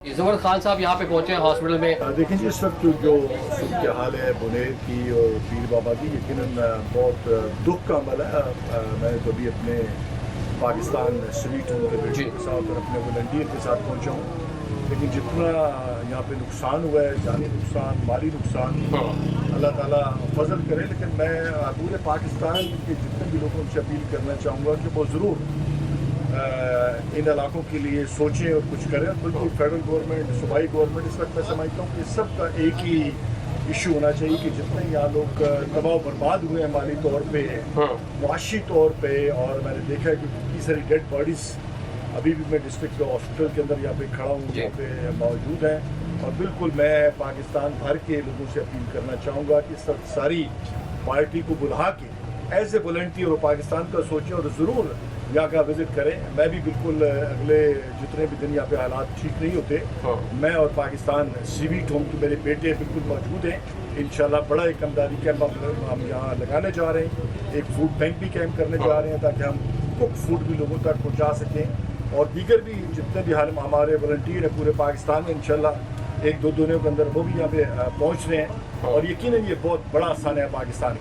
ज़ुमर खान साहब यहाँ पे पहुँचे हैं हॉस्पिटल में। देखिए जी, इस वक्त जो सूरत हाल है बुनेर की और पीर बाबा की, यकीनन बहुत दुख का अमल है। मैं कभी अपने पाकिस्तान स्वीट होम के बेटे के साथ और अपने वॉलंटियर के साथ पहुँचा हूँ, लेकिन जितना यहाँ पे नुकसान हुआ है, जानी नुकसान, माली नुकसान, अल्लाह ताला फजल करे। लेकिन मैं पूरे पाकिस्तान के जितने भी लोगों से अपील करना चाहूँगा कि वो ज़रूर इन इलाकों के लिए सोचें और कुछ करें। बल्कि फेडरल गवर्नमेंट, सूबाई गवर्नमेंट, इस वक्त मैं समझता हूँ कि सबका एक ही इशू होना चाहिए कि जितने यहाँ लोग तबाह बर्बाद हुए हैं माली तौर पे, मुआशी तौर पे, और मैंने देखा है कि कितनी सारी डेड बॉडीज़ अभी भी मैं डिस्ट्रिक्ट हॉस्पिटल के अंदर यहाँ पे खड़ा हूँ, यहाँ पे मौजूद हैं। और बिल्कुल मैं पाकिस्तान भर के लोगों से अपील करना चाहूँगा कि सब सारी पार्टी को बुला के एज ए वॉलंटियर पाकिस्तान का सोचें और ज़रूर यहाँ का विज़िट करें। मैं भी बिल्कुल अगले जितने भी दिन यहाँ पे हालात ठीक नहीं होते, मैं और पाकिस्तान स्वीट होम के मेरे बेटे बिल्कुल मौजूद हैं। इंशाल्लाह बड़ा एक इमदादी कैंप हम यहाँ लगाने जा रहे हैं, एक फूड बैंक भी कैंप करने जा रहे हैं ताकि हम कुक फूड भी लोगों तक पहुँचा सकें। और दीगर भी जितने भी हमारे वॉलंटियर हैं पूरे पाकिस्तान में, इंशाल्लाह एक दो दिनों के अंदर वो भी यहाँ पे पहुँच रहे हैं। और यकीनन ये बहुत बड़ा आसान है पाकिस्तान के